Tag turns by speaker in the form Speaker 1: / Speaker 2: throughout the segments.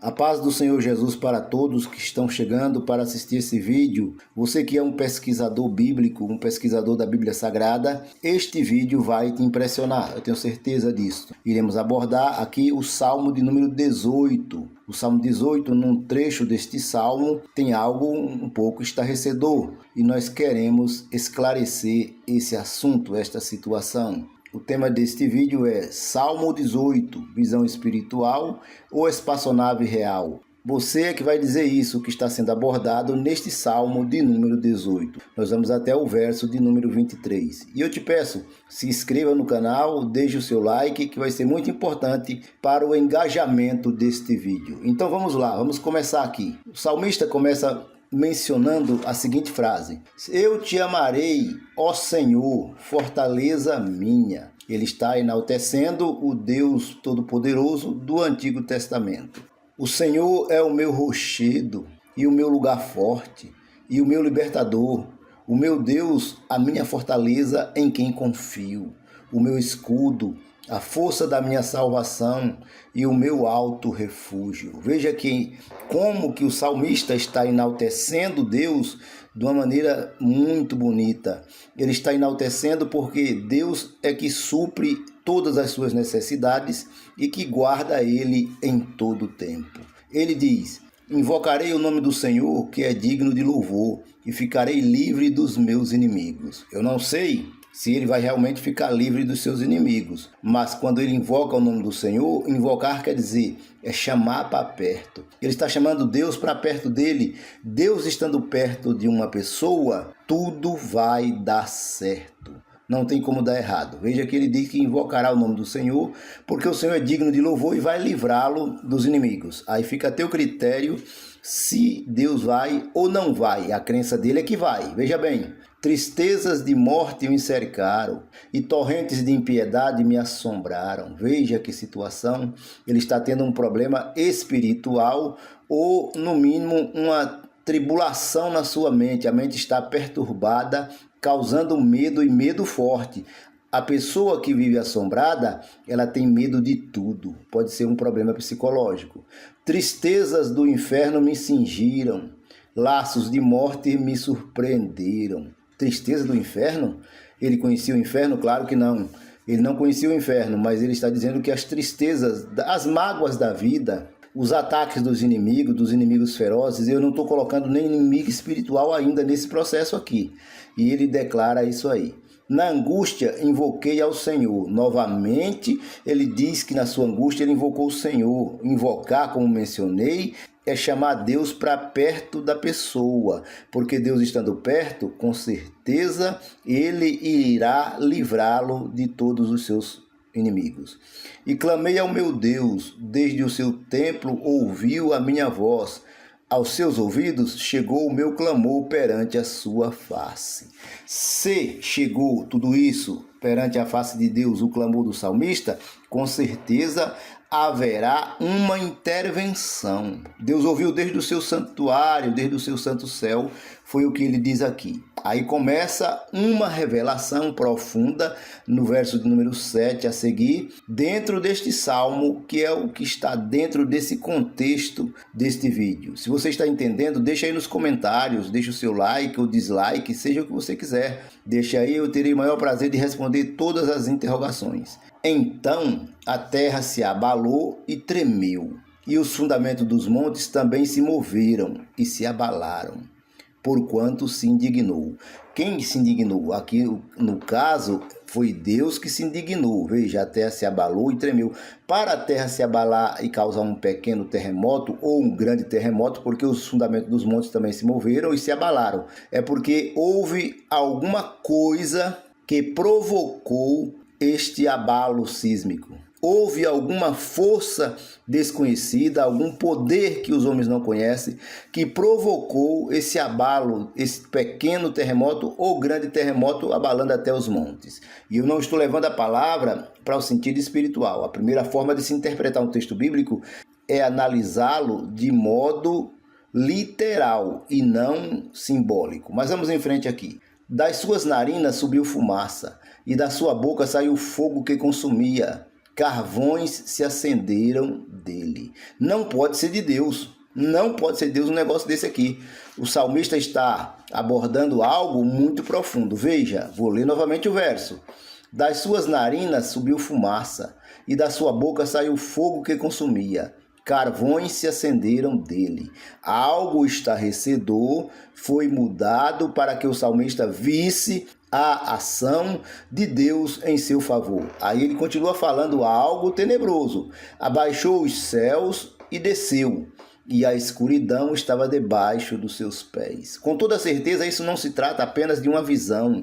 Speaker 1: A paz do Senhor Jesus para todos que estão chegando para assistir esse vídeo. Você que é um pesquisador bíblico, um pesquisador da Bíblia Sagrada, este vídeo vai te impressionar, eu tenho certeza disso. Iremos abordar aqui o Salmo de número 18. O Salmo 18, num trecho deste Salmo, tem algo um pouco estarrecedor e nós queremos esclarecer esse assunto, esta situação. O tema deste vídeo é Salmo 18, visão espiritual ou espaçonave real? Você é que vai dizer isso que está sendo abordado neste Salmo de número 18. Nós vamos até o verso de número 23. E eu te peço, se inscreva no canal, deixe o seu like, que vai ser muito importante para o engajamento deste vídeo. Então vamos lá, vamos começar aqui. O salmista começa mencionando a seguinte frase: eu te amarei, ó Senhor, fortaleza minha. Ele está enaltecendo o Deus Todo-Poderoso do Antigo Testamento. O Senhor é o meu rochedo e o meu lugar forte e o meu libertador, o meu Deus, a minha fortaleza em quem confio, o meu escudo, a força da minha salvação e o meu alto refúgio. Veja que como que o salmista está enaltecendo Deus de uma maneira muito bonita. Ele está enaltecendo porque Deus é que supre todas as suas necessidades e que guarda ele em todo o tempo. Ele diz: invocarei o nome do Senhor, que é digno de louvor, e ficarei livre dos meus inimigos. Eu não sei se ele vai realmente ficar livre dos seus inimigos, mas quando ele invoca o nome do Senhor, invocar quer dizer, é chamar para perto. Ele está chamando Deus para perto dele. Deus estando perto de uma pessoa, tudo vai dar certo. Não tem como dar errado. Veja que ele diz que invocará o nome do Senhor, porque o Senhor é digno de louvor e vai livrá-lo dos inimigos. Aí fica a teu critério se Deus vai ou não vai. A crença dele é que vai. Veja bem. Tristezas de morte me cercaram e torrentes de impiedade me assombraram. Veja que situação. Ele está tendo um problema espiritual ou, no mínimo, uma tribulação na sua mente. A mente está perturbada, causando medo e medo forte. A pessoa que vive assombrada, ela tem medo de tudo. Pode ser um problema psicológico. Tristezas do inferno me cingiram. Laços de morte me surpreenderam. Tristeza do inferno? Ele conhecia o inferno? Claro que não. Ele não conhecia o inferno, mas ele está dizendo que as tristezas, as mágoas da vida, os ataques dos inimigos ferozes, eu não estou colocando nem inimigo espiritual ainda nesse processo aqui. E ele declara isso aí. Na angústia, invoquei ao Senhor. Novamente, ele diz que na sua angústia ele invocou o Senhor. Invocar, como mencionei, é chamar Deus para perto da pessoa, porque Deus estando perto, com certeza, ele irá livrá-lo de todos os seus inimigos. E clamei ao meu Deus, desde o seu templo ouviu a minha voz. Aos seus ouvidos chegou o meu clamor perante a sua face. Se chegou tudo isso perante a face de Deus, o clamor do salmista, com certeza haverá uma intervenção. Deus ouviu desde o seu santuário, desde o seu santo céu, foi o que ele diz aqui. Aí começa uma revelação profunda no verso de número 7 a seguir, dentro deste salmo, que é o que está dentro desse contexto deste vídeo. Se você está entendendo, deixa aí nos comentários, deixa o seu like ou dislike, seja o que você quiser. Deixa aí, eu terei o maior prazer de responder todas as interrogações. Então a terra se abalou e tremeu, e os fundamentos dos montes também se moveram e se abalaram, porquanto se indignou. Quem se indignou? Aqui no caso foi Deus que se indignou. Veja, a terra se abalou e tremeu. Para a terra se abalar e causar um pequeno terremoto ou um grande terremoto, porque os fundamentos dos montes também se moveram e se abalaram, é porque houve alguma coisa que provocou este abalo sísmico. Houve alguma força desconhecida, algum poder que os homens não conhecem, que provocou esse abalo, esse pequeno terremoto ou grande terremoto abalando até os montes. E eu não estou levando a palavra para o sentido espiritual. A primeira forma de se interpretar um texto bíblico é analisá-lo de modo literal e não simbólico. Mas vamos em frente aqui. Das suas narinas subiu fumaça, e da sua boca saiu fogo que consumia. carvões se acenderam dele. Não pode ser de Deus. Não pode ser de Deus um negócio desse aqui. O salmista está abordando algo muito profundo. Veja, vou ler novamente o verso. Das suas narinas subiu fumaça, e da sua boca saiu fogo que consumia. Carvões se acenderam dele. Algo estarrecedor foi mudado para que o salmista visse a ação de Deus em seu favor. Aí ele continua falando algo tenebroso. Abaixou os céus e desceu, e a escuridão estava debaixo dos seus pés. Com toda certeza, isso não se trata apenas de uma visão.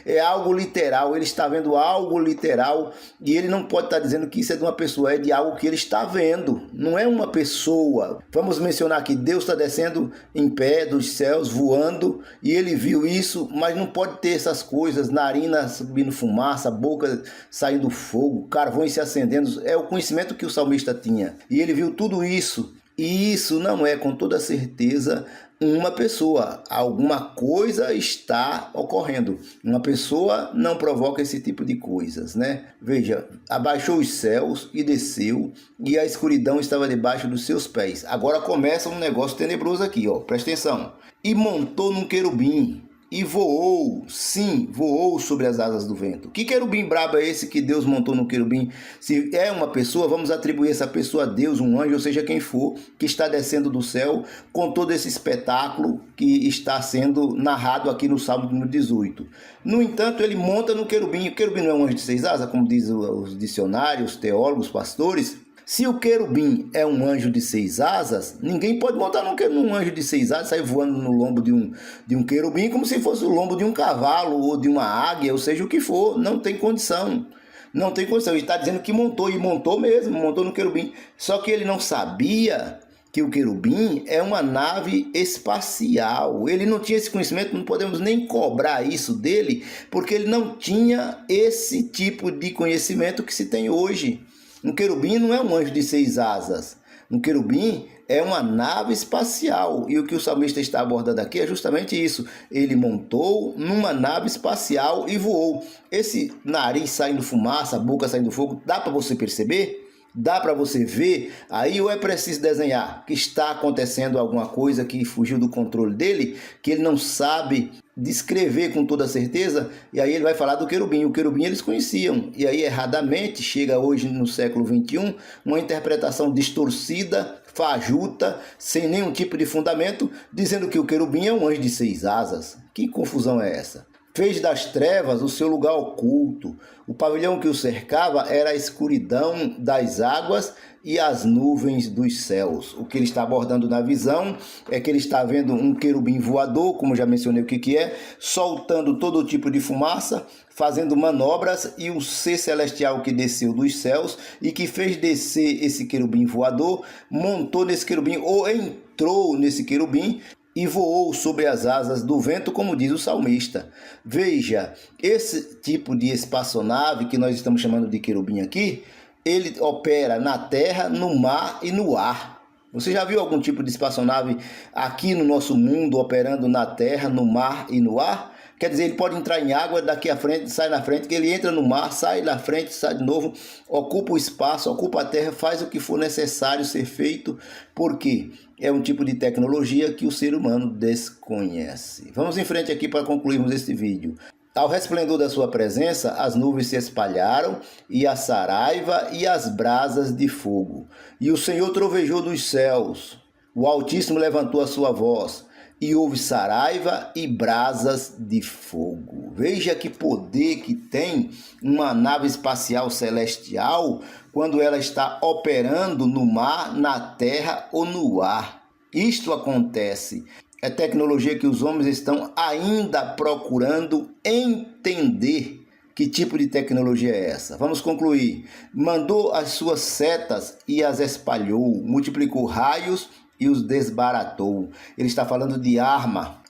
Speaker 1: É algo literal, ele está vendo algo literal e ele não pode estar dizendo que isso é de uma pessoa, é de algo que ele está vendo. Não é uma pessoa. Vamos mencionar que Deus está descendo em pé dos céus, voando, e ele viu isso, mas não pode ter essas coisas, narina subindo fumaça, boca saindo fogo, carvões se acendendo. É o conhecimento que o salmista tinha. E ele viu tudo isso. E isso não é, com toda certeza, uma pessoa. Alguma coisa está ocorrendo. Uma pessoa não provoca esse tipo de coisas, né? Veja, abaixou os céus e desceu, e a escuridão estava debaixo dos seus pés. Agora começa um negócio tenebroso aqui, ó. Presta atenção. E montou num querubim, e voou, sim, voou sobre as asas do vento. Que querubim brabo é esse que Deus montou no querubim? Se é uma pessoa, vamos atribuir essa pessoa a Deus, um anjo, ou seja, quem for, que está descendo do céu com todo esse espetáculo que está sendo narrado aqui no Salmo número 18. No entanto, ele monta no querubim. O querubim não é um anjo de 6 asas, como dizem os dicionários, os teólogos, os pastores. Se o querubim é um anjo de 6 asas, ninguém pode montar num anjo de 6 asas, sair voando no lombo de um querubim como se fosse o lombo de um cavalo ou de uma águia, ou seja, o que for. Não tem condição. Não tem condição. Ele está dizendo que montou, e montou mesmo, montou no querubim. Só que ele não sabia que o querubim é uma nave espacial. Ele não tinha esse conhecimento, não podemos nem cobrar isso dele, porque ele não tinha esse tipo de conhecimento que se tem hoje. Um querubim não é um anjo de 6 asas. Um querubim é uma nave espacial. E o que o salmista está abordando aqui é justamente isso. Ele montou numa nave espacial e voou. Esse nariz saindo fumaça, a boca saindo fogo, dá para você perceber? Dá para você ver? Aí ou é preciso desenhar que está acontecendo alguma coisa que fugiu do controle dele, que ele não sabe descrever com toda certeza, e aí ele vai falar do querubim. O querubim eles conheciam, e aí erradamente chega hoje no século XXI uma interpretação distorcida, fajuta, sem nenhum tipo de fundamento, dizendo que o querubim é um anjo de 6 asas. Que confusão é essa? Fez das trevas o seu lugar oculto. O pavilhão que o cercava era a escuridão das águas e as nuvens dos céus. O que ele está abordando na visão é que ele está vendo um querubim voador, como já mencionei o que é, soltando todo tipo de fumaça, fazendo manobras, e o ser celestial que desceu dos céus e que fez descer esse querubim voador, montou nesse querubim ou entrou nesse querubim e voou sobre as asas do vento, como diz o salmista. Veja, esse tipo de espaçonave que nós estamos chamando de querubim aqui, ele opera na terra, no mar e no ar. Você já viu algum tipo de espaçonave aqui no nosso mundo operando na terra, no mar e no ar? Quer dizer, ele pode entrar em água, daqui à frente, sai na frente, que ele entra no mar, sai na frente, sai de novo, ocupa o espaço, ocupa a terra, faz o que for necessário ser feito, porque é um tipo de tecnologia que o ser humano desconhece. Vamos em frente aqui para concluirmos este vídeo. Ao resplendor da sua presença, as nuvens se espalharam, e a saraiva e as brasas de fogo. E o Senhor trovejou dos céus, o Altíssimo levantou a sua voz, e houve saraiva e brasas de fogo. Veja que poder que tem uma nave espacial celestial quando ela está operando no mar, na terra ou no ar. Isto acontece. É tecnologia que os homens estão ainda procurando entender. Que tipo de tecnologia é essa? Vamos concluir. Mandou as suas setas e as espalhou, multiplicou raios e os desbaratou. Ele está falando de arma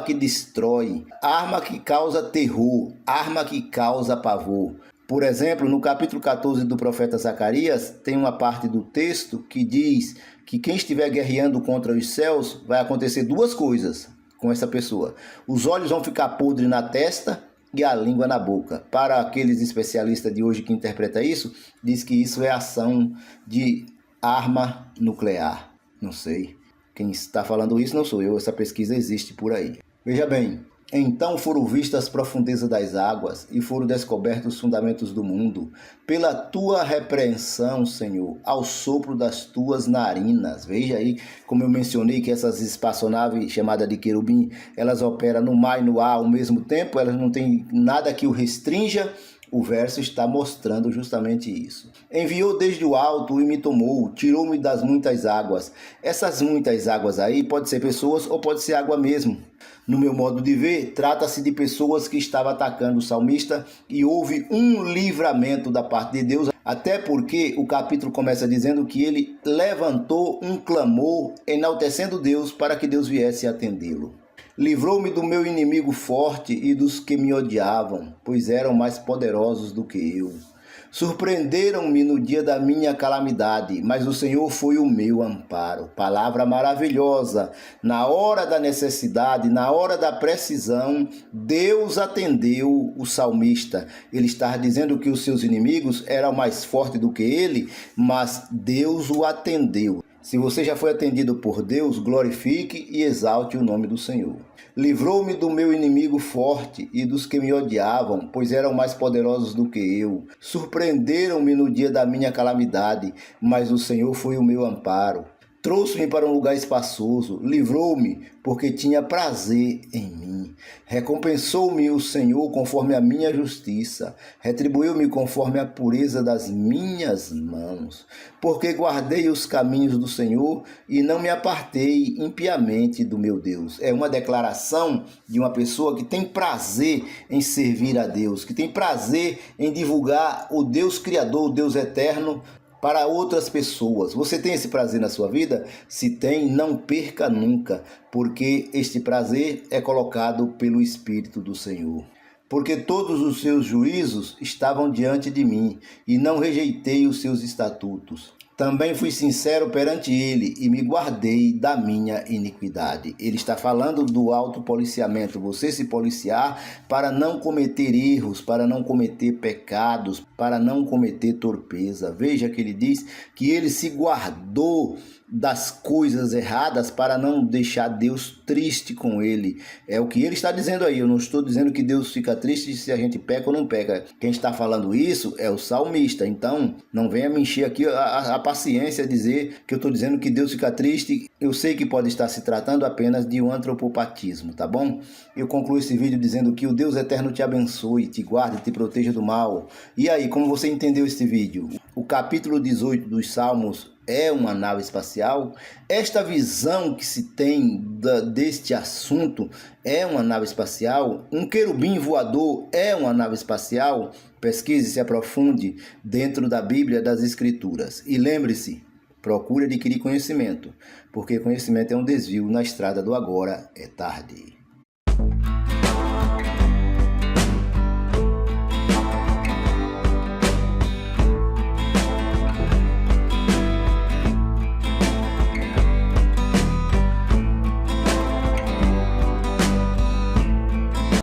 Speaker 1: que destrói, arma que causa terror, arma que causa pavor. Por exemplo, no capítulo 14 do profeta Zacarias, tem uma parte do texto que diz que quem estiver guerreando contra os céus, vai acontecer duas coisas com essa pessoa. Os olhos vão ficar podres na testa e a língua na boca. Para aqueles especialistas de hoje que interpretam isso, diz que isso é ação de arma nuclear. Não sei. Quem está falando isso não sou eu, essa pesquisa existe por aí. Veja bem, então foram vistas as profundezas das águas e foram descobertos os fundamentos do mundo. Pela tua repreensão, Senhor, ao sopro das tuas narinas. Veja aí, como eu mencionei que essas espaçonaves chamadas de querubim, elas operam no mar e no ar ao mesmo tempo, elas não têm nada que o restrinja. O verso está mostrando justamente isso. Enviou desde o alto e me tomou, tirou-me das muitas águas. Essas muitas águas aí pode ser pessoas ou pode ser água mesmo. No meu modo de ver, trata-se de pessoas que estavam atacando o salmista e houve um livramento da parte de Deus, até porque o capítulo começa dizendo que ele levantou um clamor enaltecendo Deus para que Deus viesse atendê-lo. Livrou-me do meu inimigo forte e dos que me odiavam, pois eram mais poderosos do que eu. Surpreenderam-me no dia da minha calamidade, mas o Senhor foi o meu amparo. Palavra maravilhosa. Na hora da necessidade, na hora da precisão, Deus atendeu o salmista. Ele está dizendo que os seus inimigos eram mais fortes do que ele, mas Deus o atendeu. Se você já foi atendido por Deus, glorifique e exalte o nome do Senhor. Livrou-me do meu inimigo forte e dos que me odiavam, pois eram mais poderosos do que eu. Surpreenderam-me no dia da minha calamidade, mas o Senhor foi o meu amparo. Trouxe-me para um lugar espaçoso, livrou-me, porque tinha prazer em mim. Recompensou-me o Senhor conforme a minha justiça, retribuiu-me conforme a pureza das minhas mãos. Porque guardei os caminhos do Senhor e não me apartei impiamente do meu Deus. É uma declaração de uma pessoa que tem prazer em servir a Deus, que tem prazer em divulgar o Deus Criador, o Deus Eterno, para outras pessoas. Você tem esse prazer na sua vida? Se tem, não perca nunca, porque este prazer é colocado pelo Espírito do Senhor. Porque todos os seus juízos estavam diante de mim, e não rejeitei os seus estatutos. Também fui sincero perante ele e me guardei da minha iniquidade. Ele está falando do autopoliciamento, você se policiar para não cometer erros, para não cometer pecados, para não cometer torpeza. Veja que ele diz que ele se guardou das coisas erradas para não deixar Deus triste com ele. É o que ele está dizendo aí. Eu não estou dizendo que Deus fica triste se a gente peca ou não peca. Quem está falando isso é o salmista. Então, não venha me encher aqui a paciência dizer que eu estou dizendo que Deus fica triste. Eu sei que pode estar se tratando apenas de um antropopatismo, tá bom? Eu concluo esse vídeo dizendo que o Deus eterno te abençoe, te guarde, te proteja do mal. E aí, como você entendeu este vídeo? O capítulo 18 dos Salmos é uma nave espacial? Esta visão que se tem deste assunto é uma nave espacial? Um querubim voador é uma nave espacial? Pesquise e se aprofunde dentro da Bíblia, das Escrituras. E lembre-se, procure adquirir conhecimento, porque conhecimento é um desvio na estrada do agora é tarde.